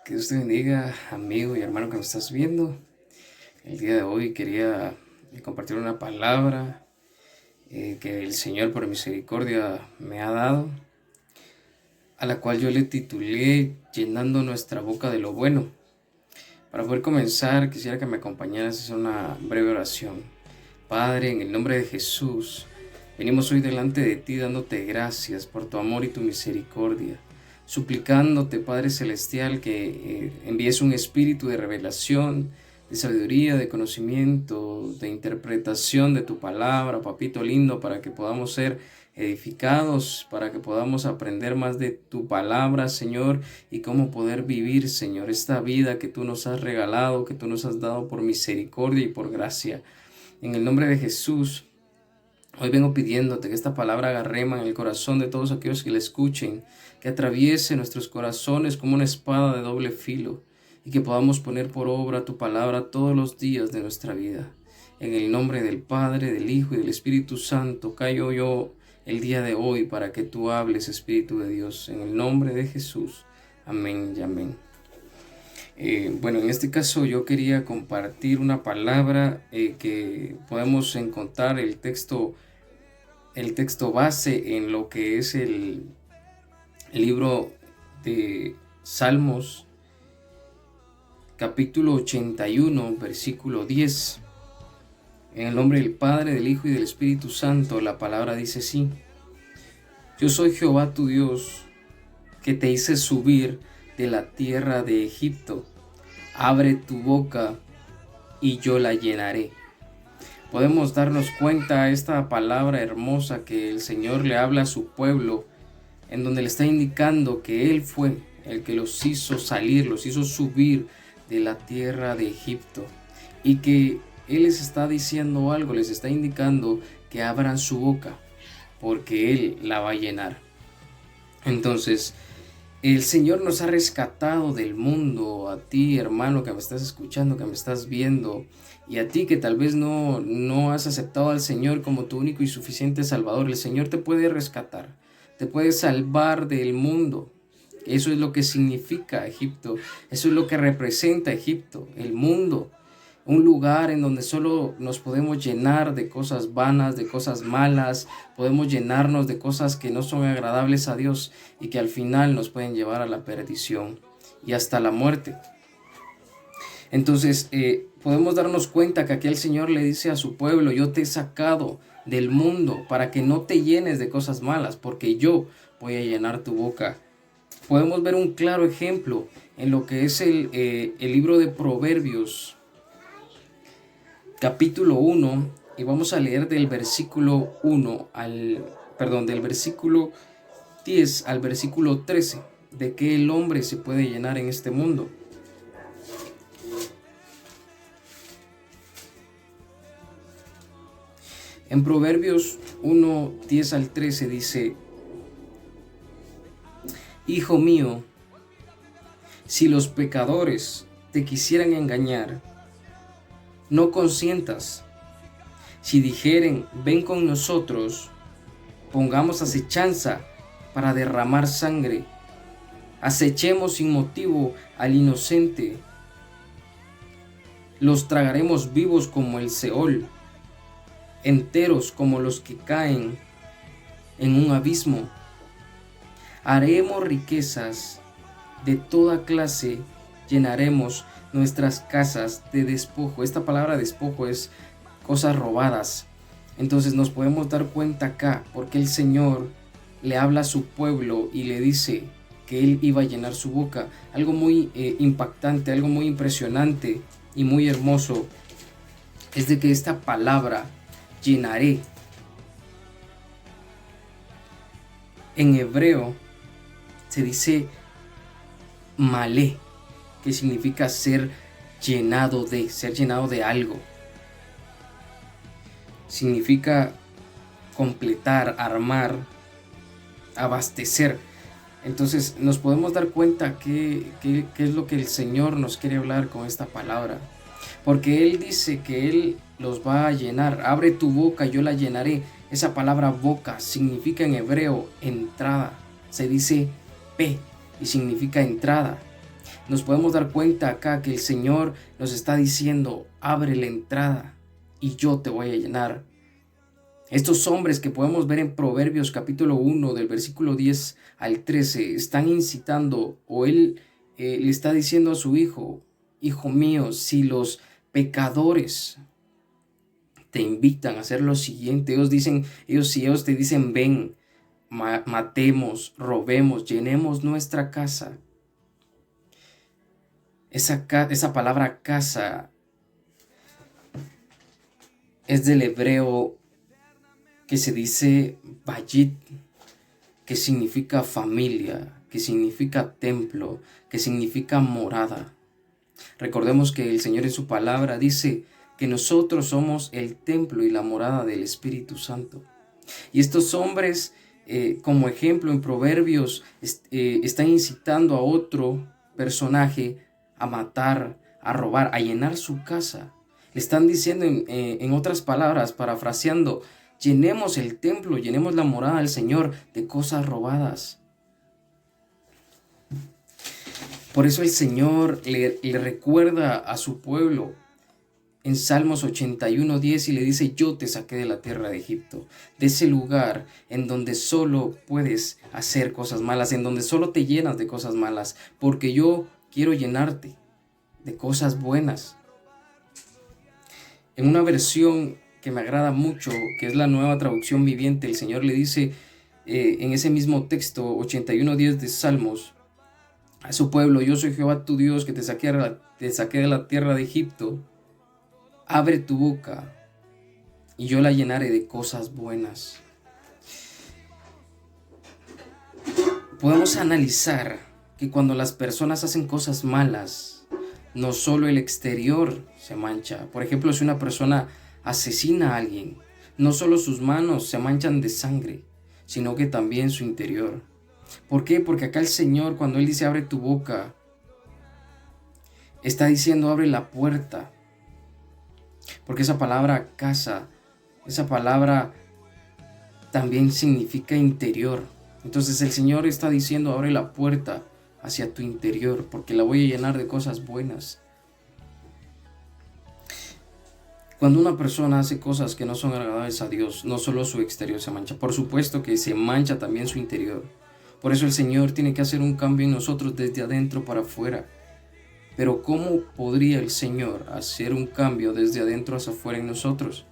Que Dios te bendiga, amigo y hermano que me estás viendo. El día de hoy quería compartir una palabra que el Señor por misericordia me ha dado, a la cual yo le titulé Llenando nuestra boca de lo bueno. Para poder comenzar, quisiera que me acompañaras a hacer una breve oración. Padre, en el nombre de Jesús, venimos hoy delante de ti dándote gracias por tu amor y tu misericordia, suplicándote, Padre Celestial, que envíes un espíritu de revelación, de sabiduría, de conocimiento, de interpretación de tu palabra, papito lindo, para que podamos ser edificados, para que podamos aprender más de tu palabra, Señor, y cómo poder vivir, Señor, esta vida que tú nos has regalado, que tú nos has dado por misericordia y por gracia. En el nombre de Jesús, hoy vengo pidiéndote que esta palabra haga rema en el corazón de todos aquellos que la escuchen, que atraviese nuestros corazones como una espada de doble filo y que podamos poner por obra tu palabra todos los días de nuestra vida. En el nombre del Padre, del Hijo y del Espíritu Santo, callo yo el día de hoy para que tú hables, Espíritu de Dios, en el nombre de Jesús. Amén y amén. Bueno, en este caso yo quería compartir una palabra que podemos encontrar el texto base en lo que es el libro de Salmos, capítulo 81, versículo 10. En el nombre del Padre, del Hijo y del Espíritu Santo, la palabra dice así: Yo soy Jehová tu Dios, que te hice subir de la tierra de Egipto. Abre tu boca y yo la llenaré. Podemos darnos cuenta esta palabra hermosa que el Señor le habla a su pueblo, en donde le está indicando que Él fue el que los hizo salir, los hizo subir de la tierra de Egipto, y que Él les está diciendo algo, les está indicando que abran su boca, porque Él la va a llenar. Entonces, el Señor nos ha rescatado del mundo, a ti, hermano, que me estás escuchando, que me estás viendo, y a ti que tal vez no has aceptado al Señor como tu único y suficiente Salvador. El Señor te puede rescatar, te puede salvar del mundo. Eso es lo que significa Egipto, eso es lo que representa Egipto, el mundo. Un lugar en donde solo nos podemos llenar de cosas vanas, de cosas malas, podemos llenarnos de cosas que no son agradables a Dios y que al final nos pueden llevar a la perdición y hasta la muerte. Entonces podemos darnos cuenta que aquí el Señor le dice a su pueblo: yo te he sacado del mundo para que no te llenes de cosas malas, porque yo voy a llenar tu boca. Podemos ver un claro ejemplo en lo que es el libro de Proverbios, capítulo 1, y vamos a leer del versículo del versículo 10 al versículo 13, de que el hombre se puede llenar en este mundo. En Proverbios 1, 10 al 13 dice: Hijo mío, si los pecadores te quisieran engañar, no consientas. Si dijeren: ven con nosotros, pongamos acechanza para derramar sangre, acechemos sin motivo al inocente, los tragaremos vivos como el Seol, enteros como los que caen en un abismo. Haremos riquezas de toda clase, llenaremos nuestras casas de despojo. Esta palabra despojo es cosas robadas. Entonces nos podemos dar cuenta acá porque el Señor le habla a su pueblo y le dice que Él iba a llenar su boca. Algo muy impactante, algo muy impresionante y muy hermoso es de que esta palabra, llenaré, en hebreo se dice malé, que significa ser llenado de algo. Significa completar, armar, abastecer. Entonces nos podemos dar cuenta qué es lo que el Señor nos quiere hablar con esta palabra. Porque Él dice que Él los va a llenar. Abre tu boca, yo la llenaré. Esa palabra boca significa en hebreo entrada. Se dice pe y significa entrada. nos podemos dar cuenta acá que el Señor nos está diciendo, abre la entrada y yo te voy a llenar. Estos hombres que podemos ver en Proverbios capítulo 1 del versículo 10 al 13 están incitando, o él le está diciendo a su hijo, hijo mío, si los pecadores te invitan a hacer lo siguiente, ellos te dicen, ven, matemos, robemos, llenemos nuestra casa. Esa palabra casa es del hebreo que se dice bayit, que significa familia, que significa templo, que significa morada. Recordemos que el Señor en su palabra dice que nosotros somos el templo y la morada del Espíritu Santo. Y estos hombres, como ejemplo en Proverbios, están incitando a otro personaje a matar, a robar, a llenar su casa. Le están diciendo en otras palabras, parafraseando, llenemos el templo, llenemos la morada del Señor de cosas robadas. Por eso el Señor le recuerda a su pueblo en Salmos 81:10 y le dice, yo te saqué de la tierra de Egipto, de ese lugar en donde solo puedes hacer cosas malas, en donde solo te llenas de cosas malas, porque yo quiero llenarte de cosas buenas. En una versión que me agrada mucho, que es la Nueva Traducción Viviente, el Señor le dice en ese mismo texto 81:10 de Salmos a su pueblo, yo soy Jehová tu Dios que te saqué de la tierra de Egipto. Abre tu boca y yo la llenaré de cosas buenas. Podemos analizar que cuando las personas hacen cosas malas, no solo el exterior se mancha. Por ejemplo, si una persona asesina a alguien, no solo sus manos se manchan de sangre, sino que también su interior. ¿Por qué? Porque acá el Señor, cuando Él dice abre tu boca, está diciendo abre la puerta. Porque esa palabra casa, esa palabra también significa interior. Entonces el Señor está diciendo abre la puerta hacia tu interior, porque la voy a llenar de cosas buenas. Cuando una persona hace cosas que no son agradables a Dios, no solo su exterior se mancha, por supuesto que se mancha también su interior. Por eso el Señor tiene que hacer un cambio en nosotros desde adentro para afuera. Pero ¿cómo podría el Señor hacer un cambio desde adentro hacia afuera en nosotros?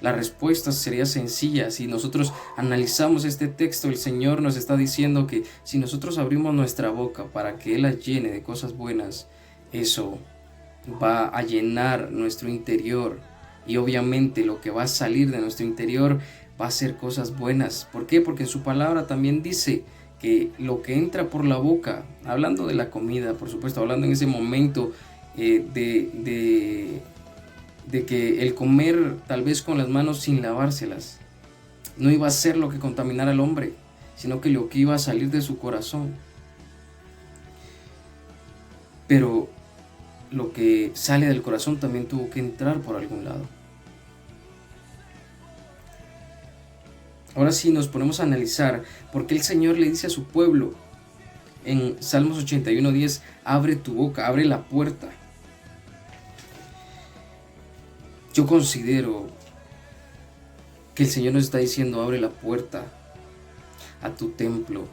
La respuesta sería sencilla. Si nosotros analizamos este texto, el Señor nos está diciendo que si nosotros abrimos nuestra boca para que Él la llene de cosas buenas, eso va a llenar nuestro interior. Y obviamente lo que va a salir de nuestro interior va a ser cosas buenas. ¿Por qué? Porque en su palabra también dice que lo que entra por la boca, hablando de la comida, por supuesto, hablando en ese momento de que el comer tal vez con las manos sin lavárselas no iba a ser lo que contaminara al hombre, sino que lo que iba a salir de su corazón. Pero lo que sale del corazón también tuvo que entrar por algún lado. Ahora sí nos ponemos a analizar por qué el Señor le dice a su pueblo en Salmos 81:10, abre tu boca, abre la puerta. Yo considero que el Señor nos está diciendo, abre la puerta a tu templo,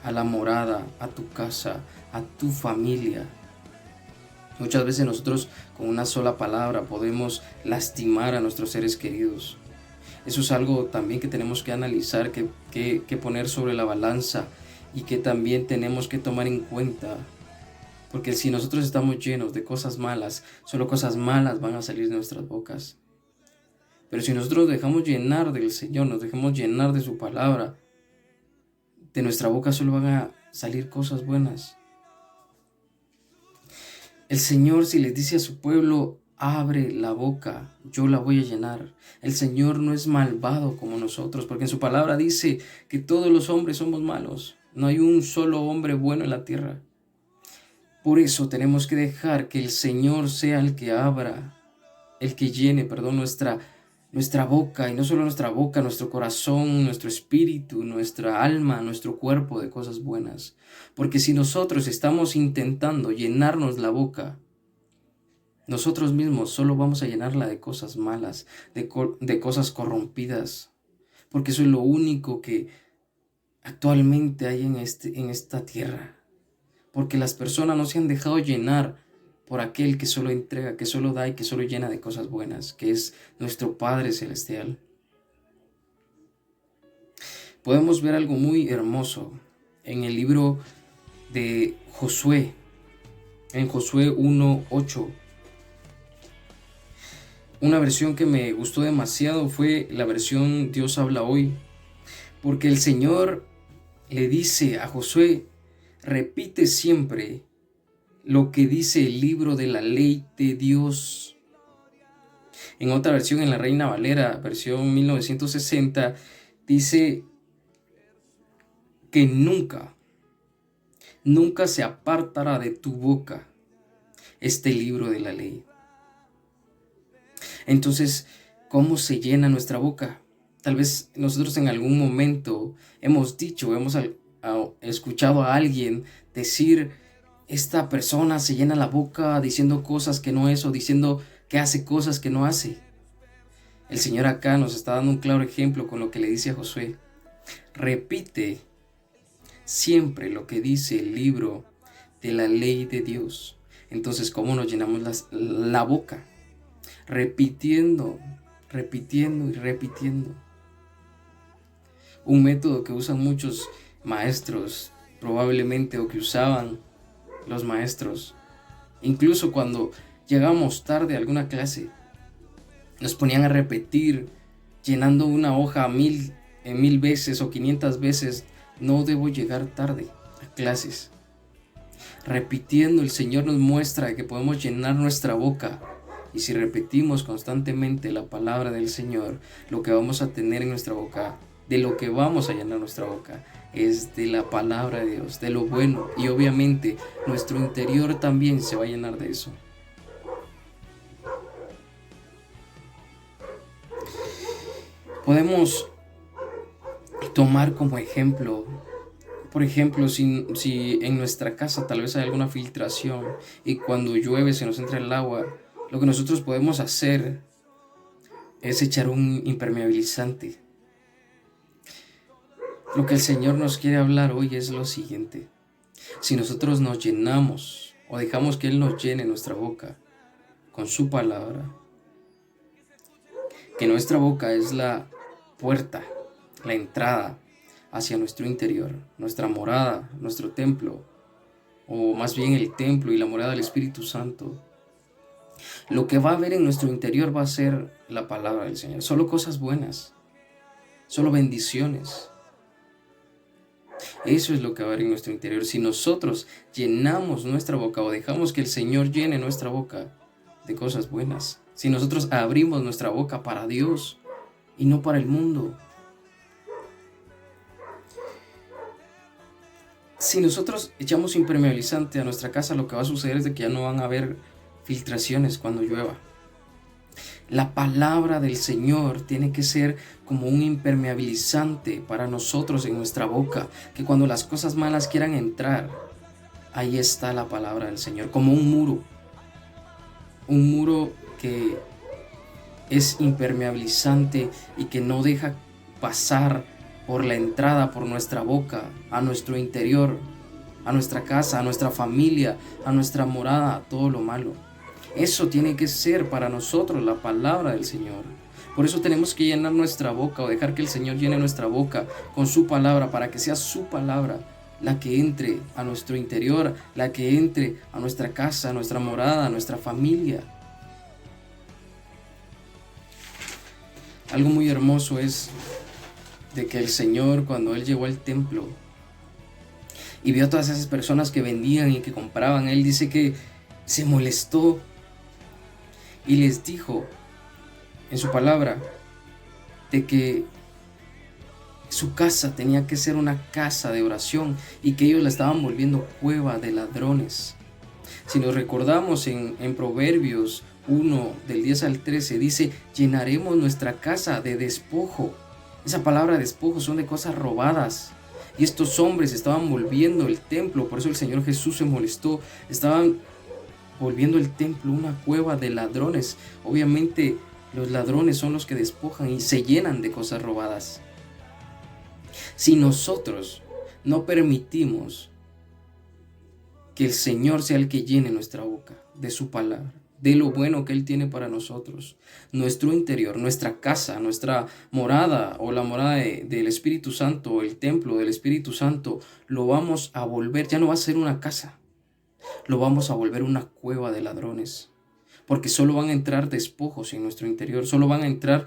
a la morada, a tu casa, a tu familia. Muchas veces nosotros con una sola palabra podemos lastimar a nuestros seres queridos. Eso es algo también que tenemos que analizar, que poner sobre la balanza y que también tenemos que tomar en cuenta. Porque si nosotros estamos llenos de cosas malas, solo cosas malas van a salir de nuestras bocas. Pero si nosotros nos dejamos llenar del Señor, nos dejamos llenar de su palabra, de nuestra boca solo van a salir cosas buenas. El Señor, si les dice a su pueblo, abre la boca, yo la voy a llenar. El Señor no es malvado como nosotros, porque en su palabra dice que todos los hombres somos malos. No hay un solo hombre bueno en la tierra. Por eso tenemos que dejar que el Señor sea el que abra, el que llene, nuestra nuestra boca, y no solo nuestra boca, nuestro corazón, nuestro espíritu, nuestra alma, nuestro cuerpo de cosas buenas. Porque si nosotros estamos intentando llenarnos la boca, nosotros mismos solo vamos a llenarla de cosas malas, de cosas corrompidas, porque eso es lo único que actualmente hay en esta tierra. Porque las personas no se han dejado llenar por aquel que solo entrega, que solo da y que solo llena de cosas buenas, que es nuestro Padre Celestial. Podemos ver algo muy hermoso en el libro de Josué, en Josué 1:8. Una versión que me gustó demasiado fue la versión Dios habla hoy, porque el Señor le dice a Josué: repite siempre lo que dice el libro de la ley de Dios. En otra versión, en la Reina Valera, versión 1960, dice que nunca se apartará de tu boca este libro de la ley. Entonces, ¿cómo se llena nuestra boca? Tal vez nosotros en algún momento hemos escuchado a alguien decir: esta persona se llena la boca diciendo cosas que no es, o diciendo que hace cosas que no hace. El Señor acá nos está dando un claro ejemplo con lo que le dice a Josué: repite siempre lo que dice el libro de la ley de Dios. Entonces, ¿cómo nos llenamos la boca? Repitiendo y repitiendo. Un método que usan muchos maestros, probablemente, o que usaban los maestros, incluso cuando llegamos tarde a alguna clase, nos ponían a repetir, llenando una hoja mil veces o 500 veces: no debo llegar tarde a clases. Repitiendo, el Señor nos muestra que podemos llenar nuestra boca. Y si repetimos constantemente la palabra del Señor, lo que vamos a tener en nuestra boca, de lo que vamos a llenar nuestra boca, es de la palabra de Dios, de lo bueno. Y obviamente nuestro interior también se va a llenar de eso. Podemos tomar como ejemplo, por ejemplo, si en nuestra casa tal vez hay alguna filtración y cuando llueve se nos entra el agua, lo que nosotros podemos hacer es echar un impermeabilizante. Lo que el Señor nos quiere hablar hoy es lo siguiente: si nosotros nos llenamos o dejamos que Él nos llene nuestra boca con su palabra, que nuestra boca es la puerta, la entrada hacia nuestro interior, nuestra morada, nuestro templo, o más bien el templo y la morada del Espíritu Santo. Lo que va a haber en nuestro interior va a ser la palabra del Señor, solo cosas buenas, solo bendiciones. Eso es lo que va a haber en nuestro interior. Si nosotros llenamos nuestra boca o dejamos que el Señor llene nuestra boca de cosas buenas, si nosotros abrimos nuestra boca para Dios y no para el mundo, si nosotros echamos impermeabilizante a nuestra casa, lo que va a suceder es de que ya no van a haber filtraciones cuando llueva. La palabra del Señor tiene que ser como un impermeabilizante para nosotros en nuestra boca, que cuando las cosas malas quieran entrar, ahí está la palabra del Señor, como un muro que es impermeabilizante y que no deja pasar por la entrada, por nuestra boca, a nuestro interior, a nuestra casa, a nuestra familia, a nuestra morada, a todo lo malo. Eso tiene que ser para nosotros la palabra del Señor. Por eso tenemos que llenar nuestra boca, o dejar que el Señor llene nuestra boca con su palabra, para que sea su palabra la que entre a nuestro interior, la que entre a nuestra casa, a nuestra morada, a nuestra familia. Algo muy hermoso es de que el Señor, cuando Él llegó al templo y vio a todas esas personas que vendían y que compraban, Él dice que se molestó y les dijo en su palabra de que su casa tenía que ser una casa de oración y que ellos la estaban volviendo cueva de ladrones. Si nos recordamos en Proverbios 1, del 10 al 13, dice: llenaremos nuestra casa de despojo. Esa palabra despojo son de cosas robadas. Y estos hombres estaban volviendo el templo, por eso el Señor Jesús se molestó. Estaban volviendo el templo una cueva de ladrones. Obviamente los ladrones son los que despojan y se llenan de cosas robadas. Si nosotros no permitimos que el Señor sea el que llene nuestra boca de su palabra, de lo bueno que Él tiene para nosotros, nuestro interior, nuestra casa, nuestra morada o la morada del Espíritu Santo, o el templo del Espíritu Santo, lo vamos a volver, ya no va a ser una casa, lo vamos a volver una cueva de ladrones, porque solo van a entrar despojos en nuestro interior, solo van a entrar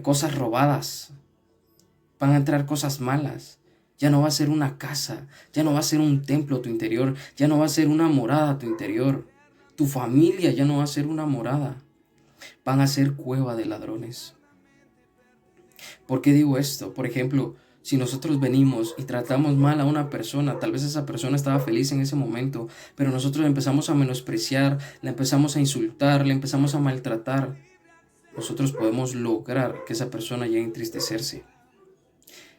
cosas robadas, van a entrar cosas malas. Ya no va a ser una casa, ya no va a ser un templo tu interior, ya no va a ser una morada tu interior. Tu familia ya no va a ser una morada, van a ser cueva de ladrones. ¿Por qué digo esto? Por ejemplo, si nosotros venimos y tratamos mal a una persona, tal vez esa persona estaba feliz en ese momento, pero nosotros la empezamos a menospreciar, la empezamos a insultar, la empezamos a maltratar, nosotros podemos lograr que esa persona llegue a entristecerse.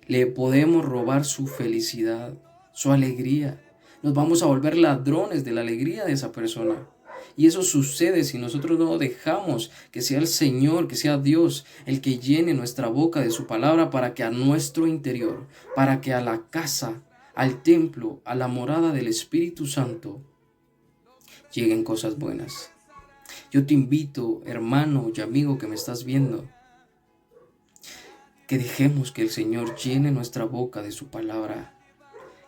Le podemos robar su felicidad, su alegría. Nos vamos a volver ladrones de la alegría de esa persona. Y eso sucede si nosotros no dejamos que sea el Señor, que sea Dios, el que llene nuestra boca de su palabra, para que a nuestro interior, para que a la casa, al templo, a la morada del Espíritu Santo, lleguen cosas buenas. Yo te invito, hermano y amigo que me estás viendo, que dejemos que el Señor llene nuestra boca de su palabra,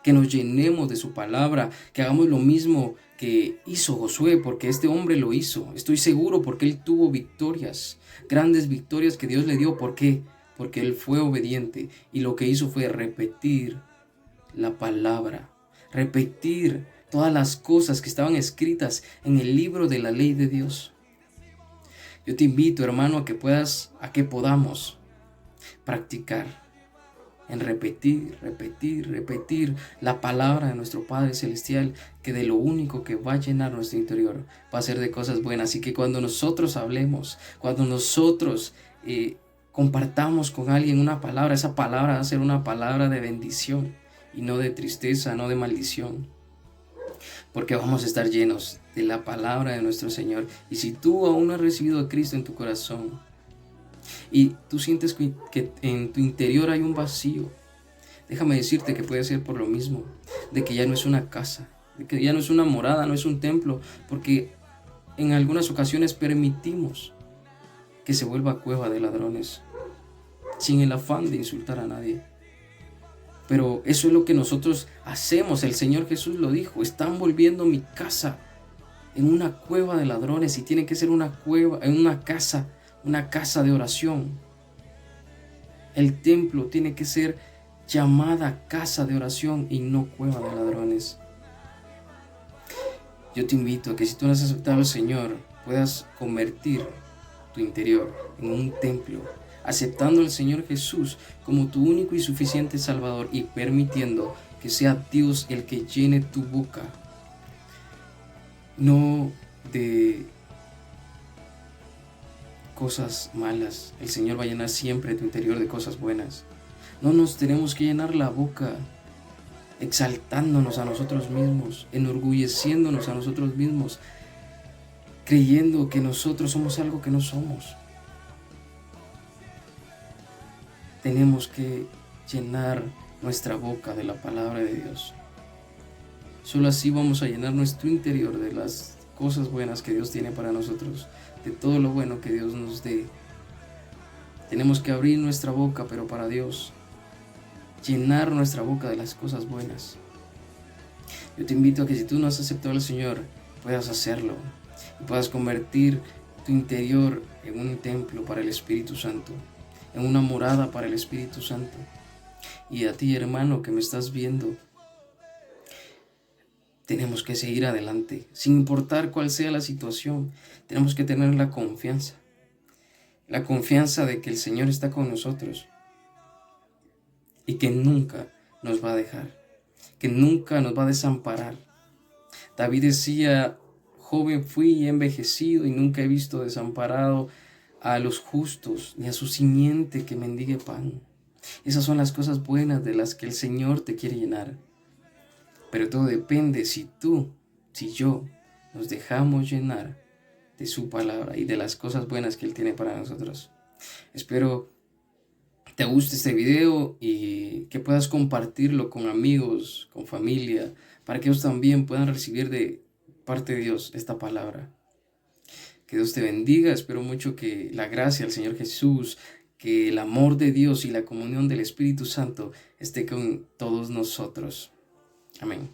que nos llenemos de su palabra, que hagamos lo mismo que hizo Josué, porque este hombre lo hizo. Estoy seguro porque él tuvo victorias, grandes victorias que Dios le dio. ¿Por qué? Porque él fue obediente y lo que hizo fue repetir la palabra, repetir todas las cosas que estaban escritas en el libro de la ley de Dios. Yo te invito, hermano, a que podamos practicar en repetir la palabra de nuestro Padre Celestial, que de lo único que va a llenar nuestro interior va a ser de cosas buenas. Y que cuando nosotros hablemos, cuando nosotros compartamos con alguien una palabra, esa palabra va a ser una palabra de bendición y no de tristeza, no de maldición, porque vamos a estar llenos de la palabra de nuestro Señor. Y si tú aún no has recibido a Cristo en tu corazón, y tú sientes que en tu interior hay un vacío, déjame decirte que puede ser por lo mismo, de que ya no es una casa, de que ya no es una morada, no es un templo, porque en algunas ocasiones permitimos que se vuelva cueva de ladrones, sin el afán de insultar a nadie. Pero eso es lo que nosotros hacemos. El Señor Jesús lo dijo: están volviendo mi casa en una cueva de ladrones, y tiene que ser una cueva, en una casa de oración. El templo tiene que ser llamada casa de oración y no cueva de ladrones. Yo te invito a que, si tú no has aceptado al Señor, puedas convertir tu interior en un templo, aceptando al Señor Jesús como tu único y suficiente Salvador, y permitiendo que sea Dios el que llene tu boca, no de cosas malas. El Señor va a llenar siempre tu interior de cosas buenas. No nos tenemos que llenar la boca exaltándonos a nosotros mismos, enorgulleciéndonos a nosotros mismos, creyendo que nosotros somos algo que no somos. Tenemos que llenar nuestra boca de la palabra de Dios. Solo así vamos a llenar nuestro interior de las cosas buenas que Dios tiene para nosotros, de todo lo bueno que Dios nos dé. Tenemos que abrir nuestra boca, pero para Dios, llenar nuestra boca de las cosas buenas. Yo te invito a que, si tú no has aceptado al Señor, puedas hacerlo y puedas convertir tu interior en un templo para el Espíritu Santo, en una morada para el Espíritu Santo. Y a ti, hermano, que me estás viendo, tenemos que seguir adelante, sin importar cuál sea la situación. Tenemos que tener la confianza de que el Señor está con nosotros y que nunca nos va a dejar, que nunca nos va a desamparar. David decía: joven fui y he envejecido y nunca he visto desamparado a los justos, ni a su simiente que mendigue pan. Esas son las cosas buenas de las que el Señor te quiere llenar. Pero todo depende si tú, si yo, nos dejamos llenar de su palabra y de las cosas buenas que Él tiene para nosotros. Espero te guste este video y que puedas compartirlo con amigos, con familia, para que ellos también puedan recibir de parte de Dios esta palabra. Que Dios te bendiga, espero mucho que la gracia del Señor Jesús, que el amor de Dios y la comunión del Espíritu Santo esté con todos nosotros. Amén.